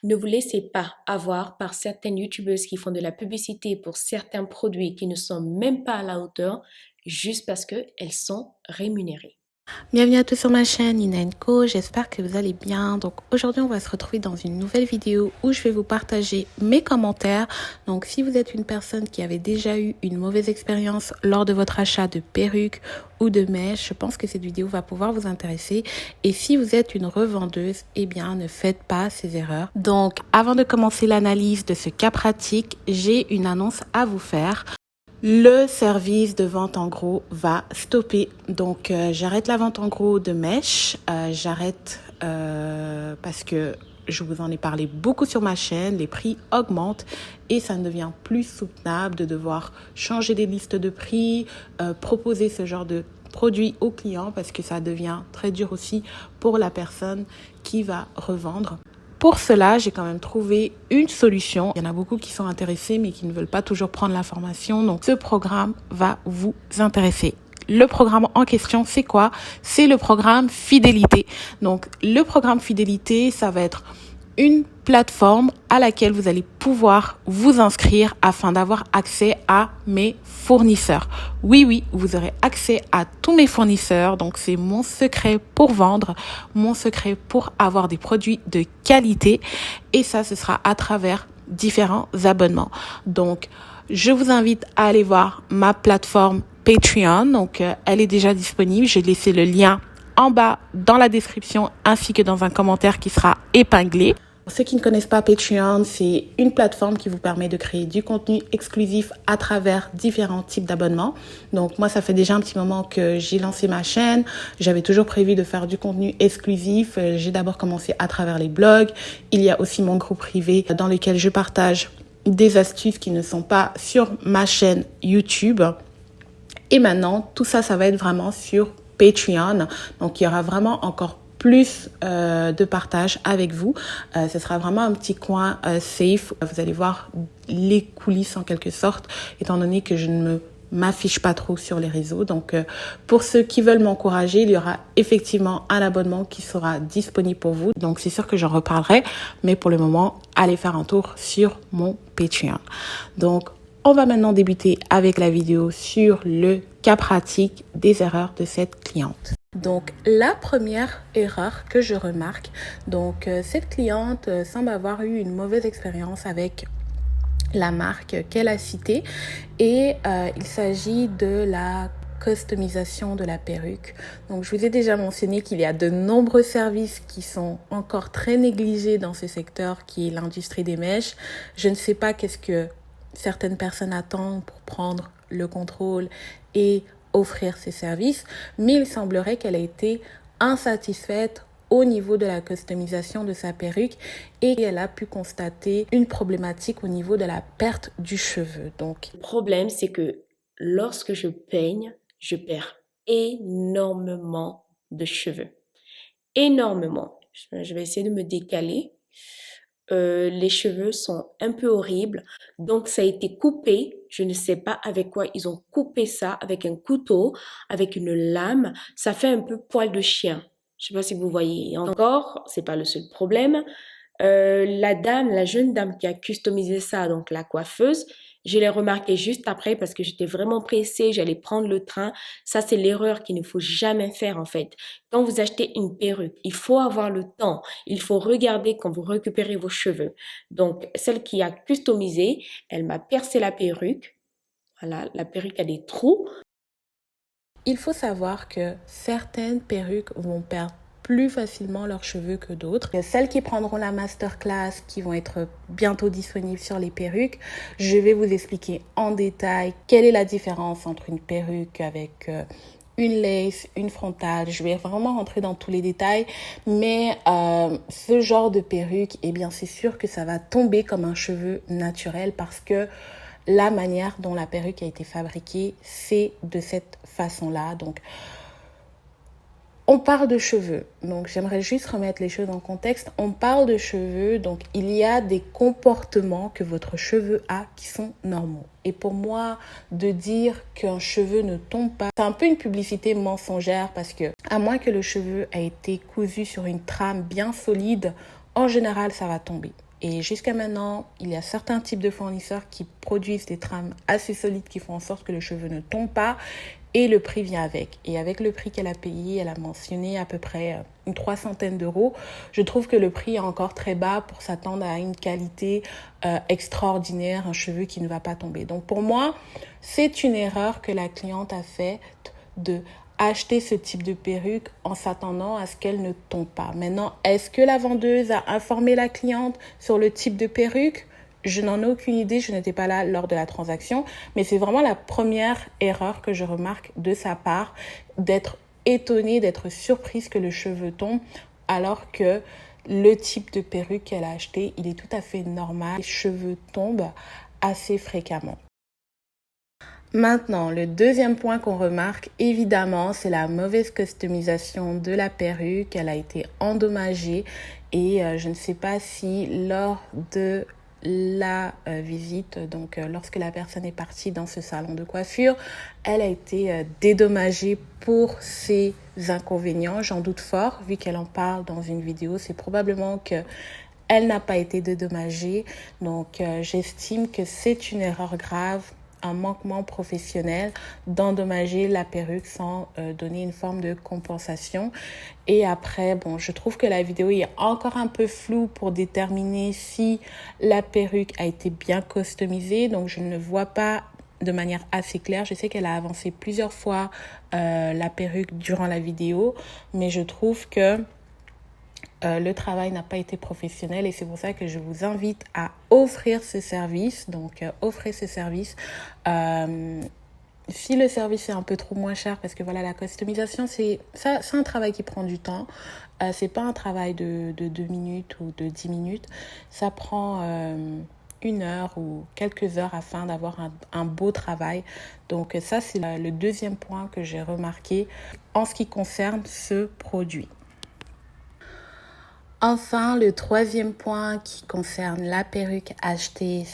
Ne vous laissez pas avoir par certaines youtubeuses qui font de la publicité pour certains produits qui ne sont même pas à la hauteur juste parce qu'elles sont rémunérées. Bienvenue à tous sur ma chaîne Nina Co, j'espère que vous allez bien. Donc aujourd'hui on va se retrouver dans une nouvelle vidéo où je vais vous partager mes commentaires. Donc si vous êtes une personne qui avait déjà eu une mauvaise expérience lors de votre achat de perruques ou de mèches, je pense que cette vidéo va pouvoir vous intéresser. Et si vous êtes une revendeuse, eh bien ne faites pas ces erreurs. Donc avant de commencer l'analyse de ce cas pratique, j'ai une annonce à vous faire. Le service de vente en gros va stopper. Donc, j'arrête la vente en gros de mèches. J'arrête parce que je vous en ai parlé beaucoup sur ma chaîne. Les prix augmentent et ça ne devient plus soutenable de devoir changer des listes de prix, proposer ce genre de produits aux clients parce que ça devient très dur aussi pour la personne qui va revendre. Pour cela, j'ai quand même trouvé une solution. Il y en a beaucoup qui sont intéressés mais qui ne veulent pas toujours prendre l'information. Donc, ce programme va vous intéresser. Le programme en question, c'est quoi? C'est le programme Fidélité. Donc, le programme Fidélité, ça va être une plateforme à laquelle vous allez pouvoir vous inscrire afin d'avoir accès à mes fournisseurs. Oui, vous aurez accès à tous mes fournisseurs. Donc, c'est mon secret pour vendre, mon secret pour avoir des produits de qualité. Et ça, ce sera à travers différents abonnements. Donc, je vous invite à aller voir ma plateforme Patreon. Donc, elle est déjà disponible. J'ai laissé le lien en bas dans la description ainsi que dans un commentaire qui sera épinglé. Pour ceux qui ne connaissent pas Patreon, c'est une plateforme qui vous permet de créer du contenu exclusif à travers différents types d'abonnements. Donc moi, ça fait déjà un petit moment que j'ai lancé ma chaîne. J'avais toujours prévu de faire du contenu exclusif. J'ai d'abord commencé à travers les blogs. Il y a aussi mon groupe privé dans lequel je partage des astuces qui ne sont pas sur ma chaîne YouTube. Et maintenant, tout ça, ça va être vraiment sur Patreon. Donc, il y aura vraiment encore plus de partage avec vous. Ce sera vraiment un petit coin safe. Vous allez voir les coulisses en quelque sorte, étant donné que je ne m'affiche pas trop sur les réseaux. Donc, pour ceux qui veulent m'encourager, il y aura effectivement un abonnement qui sera disponible pour vous. Donc, c'est sûr que j'en reparlerai. Mais pour le moment, allez faire un tour sur mon Patreon. Donc, on va maintenant débuter avec la vidéo sur le cas pratique des erreurs de cette cliente. Donc, la première erreur que je remarque, cette cliente semble avoir eu une mauvaise expérience avec la marque qu'elle a citée et il s'agit de la customisation de la perruque. Donc, je vous ai déjà mentionné qu'il y a de nombreux services qui sont encore très négligés dans ce secteur qui est l'industrie des mèches. Je ne sais pas qu'est-ce que certaines personnes attendent pour prendre le contrôle et offrir ces services, mais il semblerait qu'elle a été insatisfaite au niveau de la customisation de sa perruque et elle a pu constater une problématique au niveau de la perte du cheveu. Donc, Le problème, c'est que lorsque je peigne, je perds énormément de cheveux. Énormément. Je vais essayer de me décaler. Les cheveux sont un peu horribles. Donc, ça a été coupé. Je ne sais pas avec quoi ils ont coupé ça, avec un couteau, avec une lame. Ça fait un peu poil de chien. Je sais pas si vous voyez. Et encore, c'est pas le seul problème. La jeune dame qui a customisé ça, donc la coiffeuse, je l'ai remarqué juste après parce que j'étais vraiment pressée, j'allais prendre le train. Ça, c'est l'erreur qu'il ne faut jamais faire en fait. Quand vous achetez une perruque, il faut avoir le temps. Il faut regarder quand vous récupérez vos cheveux. Donc, celle qui a customisé, elle m'a percé la perruque. Voilà, la perruque a des trous. il faut savoir que certaines perruques vont perdre plus facilement leurs cheveux que d'autres. Celles qui prendront la masterclass, qui vont être bientôt disponibles sur les perruques, je vais vous expliquer en détail quelle est la différence entre une perruque avec une lace, une frontale. Je vais vraiment rentrer dans tous les détails, mais ce genre de perruque, eh bien, c'est sûr que ça va tomber comme un cheveu naturel parce que la manière dont la perruque a été fabriquée, c'est de cette façon-là. Donc, on parle de cheveux, donc j'aimerais juste remettre les choses en contexte. On parle de cheveux, donc il y a des comportements que votre cheveu a qui sont normaux. Et pour moi, de dire qu'un cheveu ne tombe pas, c'est un peu une publicité mensongère parce que, à moins que le cheveu ait été cousu sur une trame bien solide, en général, ça va tomber. Et jusqu'à maintenant, il y a certains types de fournisseurs qui produisent des trames assez solides qui font en sorte que le cheveu ne tombe pas et le prix vient avec. Et avec le prix qu'elle a payé, elle a mentionné à peu près une 300aine d'euros. Je trouve que le prix est encore très bas pour s'attendre à une qualité extraordinaire, un cheveu qui ne va pas tomber. Donc pour moi, c'est une erreur que la cliente a faite de acheter ce type de perruque en s'attendant à ce qu'elle ne tombe pas. Maintenant, est-ce que la vendeuse a informé la cliente sur le type de perruque? Je n'en ai aucune idée, je n'étais pas là lors de la transaction, mais c'est vraiment la première erreur que je remarque de sa part, d'être étonnée, d'être surprise que le cheveu tombe, alors que le type de perruque qu'elle a acheté, il est tout à fait normal. Les cheveux tombent assez fréquemment. Maintenant, le deuxième point qu'on remarque, évidemment, c'est la mauvaise customisation de la perruque. Elle a été endommagée et je ne sais pas si lors de la visite, donc lorsque la personne est partie dans ce salon de coiffure, elle a été dédommagée pour ses inconvénients. J'en doute fort, vu qu'elle en parle dans une vidéo. C'est probablement que elle n'a pas été dédommagée. Donc, j'estime que c'est une erreur grave, un manquement professionnel d'endommager la perruque sans donner une forme de compensation. Et après, bon, je trouve que la vidéo est encore un peu floue pour déterminer si la perruque a été bien customisée. Donc, je ne vois pas de manière assez claire. Je sais qu'elle a avancé plusieurs fois la perruque durant la vidéo, mais je trouve que le travail n'a pas été professionnel et c'est pour ça que je vous invite à offrir ce service. Donc, offrez ce service. Si le service est un peu trop moins cher, parce que voilà, la customisation, c'est un travail qui prend du temps. C'est pas un travail de 2 minutes ou de 10 minutes. Ça prend 1 heure ou quelques heures afin d'avoir un beau travail. Donc, ça, c'est le deuxième point que j'ai remarqué en ce qui concerne ce produit. Enfin, le troisième point qui concerne la perruque achetée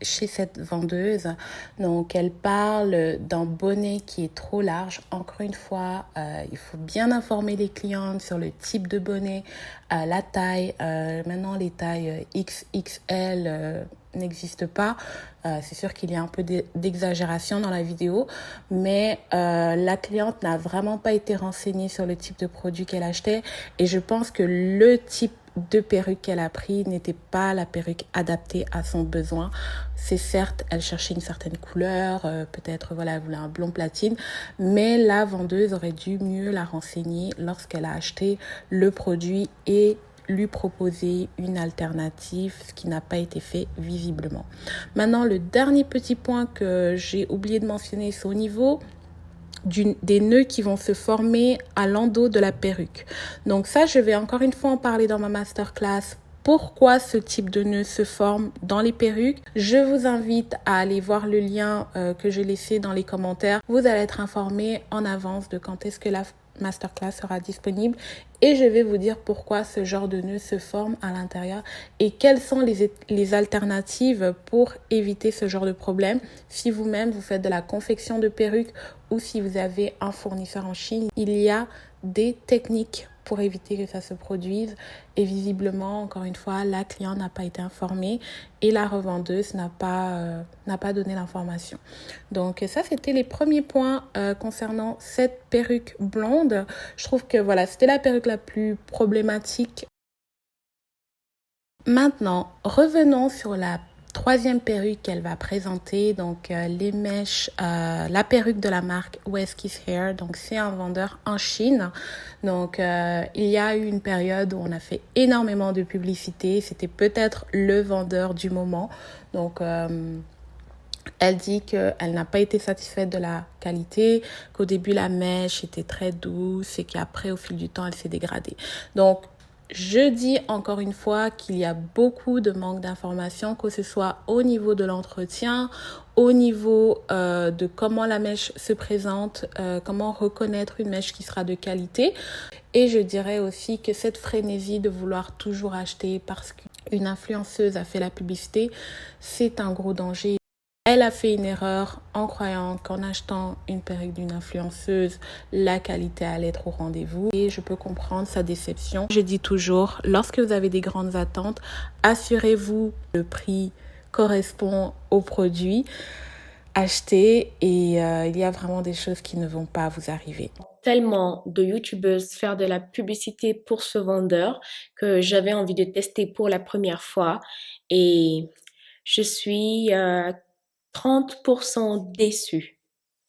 chez cette vendeuse. Donc, elle parle d'un bonnet qui est trop large. Encore une fois, il faut bien informer les clientes sur le type de bonnet, la taille. Maintenant, les tailles XXL n'existent pas. C'est sûr qu'il y a un peu d'exagération dans la vidéo, mais la cliente n'a vraiment pas été renseignée sur le type de produit qu'elle achetait et je pense que le type de perruque qu'elle a pris n'était pas la perruque adaptée à son besoin. C'est certes, elle cherchait une certaine couleur, peut-être voilà, elle voulait un blond platine, mais la vendeuse aurait dû mieux la renseigner lorsqu'elle a acheté le produit et lui proposer une alternative, ce qui n'a pas été fait visiblement. Maintenant, le dernier petit point que j'ai oublié de mentionner, c'est au niveau des nœuds qui vont se former à l'endos de la perruque. Donc ça, je vais encore une fois en parler dans ma masterclass. Pourquoi ce type de nœud se forme dans les perruques? Je vous invite à aller voir le lien que j'ai laissé dans les commentaires. Vous allez être informé en avance de quand est-ce que la masterclass sera disponible et je vais vous dire pourquoi ce genre de nœud se forme à l'intérieur et quelles sont les alternatives pour éviter ce genre de problème. Si vous-même vous faites de la confection de perruques ou si vous avez un fournisseur en Chine, il y a des techniques pour éviter que ça se produise et visiblement, encore une fois, la cliente n'a pas été informée et la revendeuse n'a pas donné l'information. Donc ça, c'était les premiers points concernant cette perruque blonde. Je trouve que voilà, c'était la perruque la plus problématique. Maintenant, revenons sur la troisième perruque qu'elle va présenter, donc les mèches, la perruque de la marque Westkiss Hair, donc c'est un vendeur en Chine. Donc il y a eu une période où on a fait énormément de publicité, c'était peut-être le vendeur du moment. Donc elle dit qu'elle n'a pas été satisfaite de la qualité, qu'au début la mèche était très douce et qu'après au fil du temps elle s'est dégradée. Donc je dis encore une fois qu'il y a beaucoup de manque d'informations, que ce soit au niveau de l'entretien, au niveau de comment la mèche se présente, comment reconnaître une mèche qui sera de qualité. Et je dirais aussi que cette frénésie de vouloir toujours acheter parce qu'une influenceuse a fait la publicité, c'est un gros danger. Elle a fait une erreur en croyant qu'en achetant une perruque d'une influenceuse, la qualité allait être au rendez-vous. Et je peux comprendre sa déception. Je dis toujours, lorsque vous avez des grandes attentes, assurez-vous que le prix correspond au produit acheté et il y a vraiment des choses qui ne vont pas vous arriver. Tellement de youtubeuses faire de la publicité pour ce vendeur que j'avais envie de tester pour la première fois et je suis 30% déçue,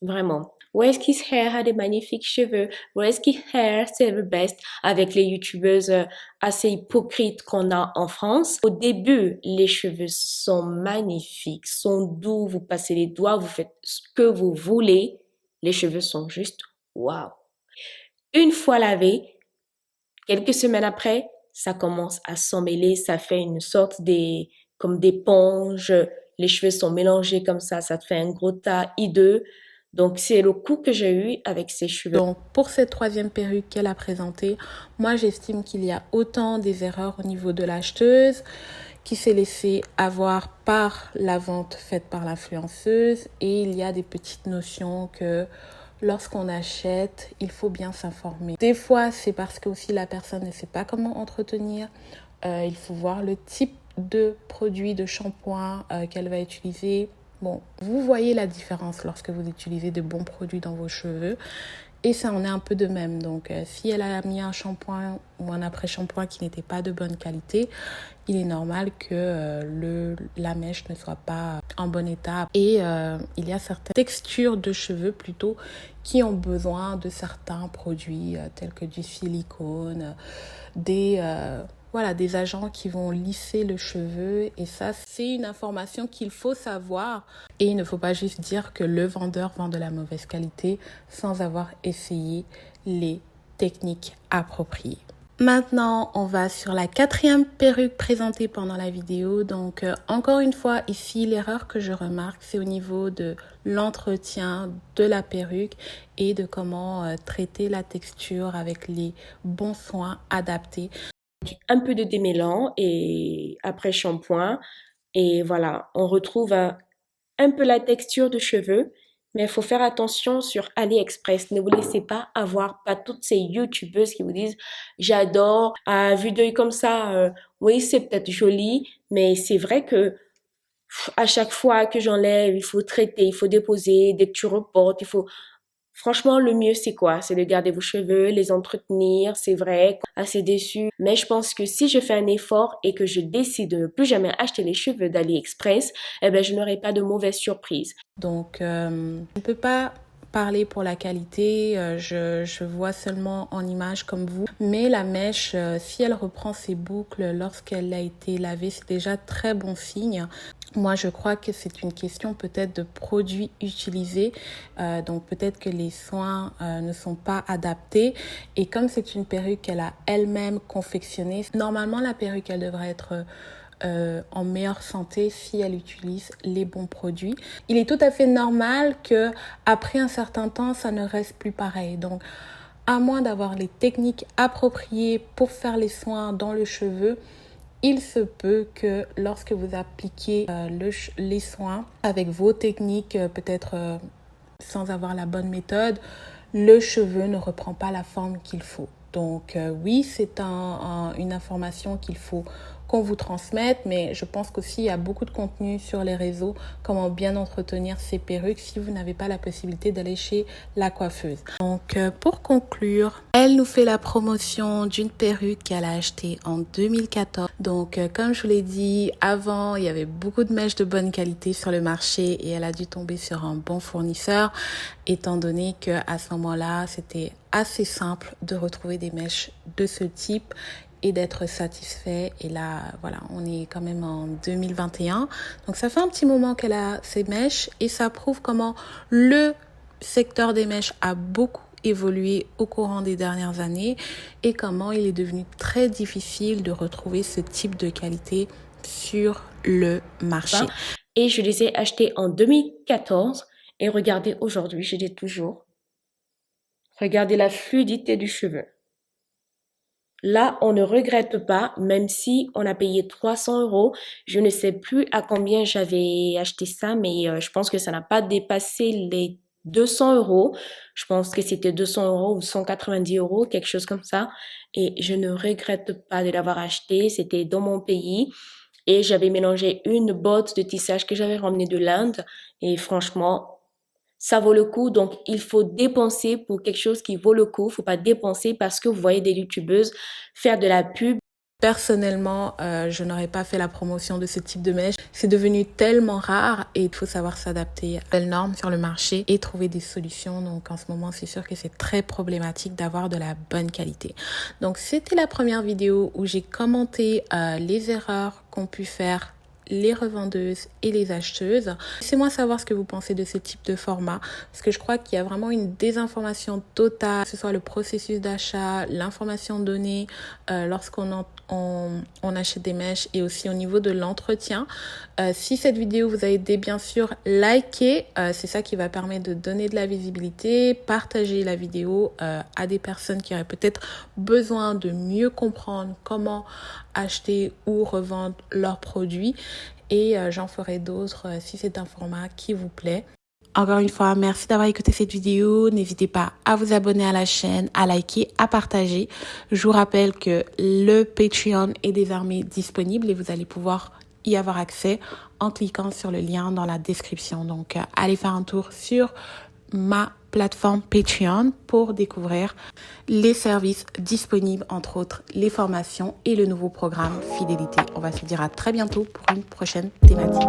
vraiment. Whiskey's Hair a des magnifiques cheveux. Whiskey Hair, c'est le best avec les youtubeuses assez hypocrites qu'on a en France. Au début, les cheveux sont magnifiques, sont doux, vous passez les doigts, vous faites ce que vous voulez. Les cheveux sont juste waouh. Une fois lavés, quelques semaines après, ça commence à s'emmêler, ça fait une sorte comme d'éponge, les cheveux sont mélangés comme ça te fait un gros tas hideux. Donc, c'est le coup que j'ai eu avec ces cheveux. Donc, pour cette troisième perruque qu'elle a présentée, moi, j'estime qu'il y a autant des erreurs au niveau de l'acheteuse qui s'est laissée avoir par la vente faite par l'influenceuse et il y a des petites notions que lorsqu'on achète, il faut bien s'informer. Des fois, c'est parce que aussi la personne ne sait pas comment entretenir. Il faut voir le type de produit, de shampoing qu'elle va utiliser. Bon, vous voyez la différence lorsque vous utilisez de bons produits dans vos cheveux. Et ça en est un peu de même. Donc, si elle a mis un shampoing ou un après-shampoing qui n'était pas de bonne qualité, il est normal que la mèche ne soit pas en bon état. Et il y a certaines textures de cheveux plutôt qui ont besoin de certains produits tels que du silicone, des agents qui vont lisser le cheveu et ça, c'est une information qu'il faut savoir. Et il ne faut pas juste dire que le vendeur vend de la mauvaise qualité sans avoir essayé les techniques appropriées. Maintenant, on va sur la quatrième perruque présentée pendant la vidéo. Donc, encore une fois, ici, l'erreur que je remarque, c'est au niveau de l'entretien de la perruque et de comment traiter la texture avec les bons soins adaptés. Un peu de démêlant et après shampoing. Et voilà, on retrouve un peu la texture de cheveux, mais il faut faire attention sur AliExpress. Ne vous laissez pas avoir par toutes ces youtubeuses qui vous disent j'adore, à vue d'œil comme ça, oui, c'est peut-être joli, mais c'est vrai que à chaque fois que j'enlève, il faut traiter, il faut déposer, dès que tu reportes, il faut. Franchement, le mieux, c'est quoi? C'est de garder vos cheveux, les entretenir, c'est vrai, assez déçu. Mais je pense que si je fais un effort et que je décide de ne plus jamais acheter les cheveux d'AliExpress, eh ben, je n'aurai pas de mauvaises surprises. Donc, je ne peux pas parler pour la qualité, je vois seulement en image comme vous. Mais la mèche, si elle reprend ses boucles lorsqu'elle a été lavée, c'est déjà très bon signe. Moi, je crois que c'est une question peut-être de produits utilisés. Donc, peut-être que les soins ne sont pas adaptés. Et comme c'est une perruque qu'elle a elle-même confectionnée, normalement, la perruque, elle devrait être en meilleure santé si elle utilise les bons produits. Il est tout à fait normal que après un certain temps, ça ne reste plus pareil. Donc, à moins d'avoir les techniques appropriées pour faire les soins dans le cheveu, il se peut que lorsque vous appliquez les soins avec vos techniques, peut-être sans avoir la bonne méthode, le cheveu ne reprend pas la forme qu'il faut. Donc oui, c'est une information qu'il faut qu'on vous transmette, mais je pense qu'aussi il y a beaucoup de contenu sur les réseaux, comment bien entretenir ces perruques si vous n'avez pas la possibilité d'aller chez la coiffeuse. Donc pour conclure, elle nous fait la promotion d'une perruque qu'elle a achetée en 2014. Donc comme je vous l'ai dit, avant il y avait beaucoup de mèches de bonne qualité sur le marché et elle a dû tomber sur un bon fournisseur, étant donné qu'à ce moment-là, c'était assez simple de retrouver des mèches de ce type et d'être satisfait. Et là, voilà, on est quand même en 2021. Donc, ça fait un petit moment qu'elle a ces mèches et ça prouve comment le secteur des mèches a beaucoup évolué au courant des dernières années et comment il est devenu très difficile de retrouver ce type de qualité sur le marché. Et je les ai achetés en 2014 et regardez aujourd'hui, je les ai toujours. Regardez la fluidité du cheveu. Là, on ne regrette pas, même si on a payé 300 euros. Je ne sais plus à combien j'avais acheté ça, mais je pense que ça n'a pas dépassé les 200 euros. Je pense que c'était 200 euros ou 190 euros, quelque chose comme ça. Et je ne regrette pas de l'avoir acheté. C'était dans mon pays. Et j'avais mélangé une botte de tissage que j'avais ramenée de l'Inde. Et franchement, ça vaut le coup. Donc, il faut dépenser pour quelque chose qui vaut le coup. Faut pas dépenser parce que vous voyez des youtubeuses faire de la pub. Personnellement, je n'aurais pas fait la promotion de ce type de mèche. C'est devenu tellement rare et il faut savoir s'adapter à la norme sur le marché et trouver des solutions. Donc en ce moment, c'est sûr que c'est très problématique d'avoir de la bonne qualité. Donc c'était la première vidéo où j'ai commenté les erreurs qu'ont pu faire les revendeuses et les acheteuses. Laissez-moi savoir ce que vous pensez de ce type de format, parce que je crois qu'il y a vraiment une désinformation totale, que ce soit le processus d'achat, l'information donnée lorsqu'on on achète des mèches et aussi au niveau de l'entretien. Si cette vidéo vous a aidé, bien sûr, likez. C'est ça qui va permettre de donner de la visibilité. Partagez la vidéo à des personnes qui auraient peut-être besoin de mieux comprendre comment acheter ou revendre leurs produits. Et j'en ferai d'autres si c'est un format qui vous plaît. Encore une fois, merci d'avoir écouté cette vidéo. N'hésitez pas à vous abonner à la chaîne, à liker, à partager. Je vous rappelle que le Patreon est désormais disponible et vous allez pouvoir y avoir accès en cliquant sur le lien dans la description. Donc, allez faire un tour sur ma plateforme Patreon pour découvrir les services disponibles, entre autres les formations et le nouveau programme Fidélité. On va se dire à très bientôt pour une prochaine thématique.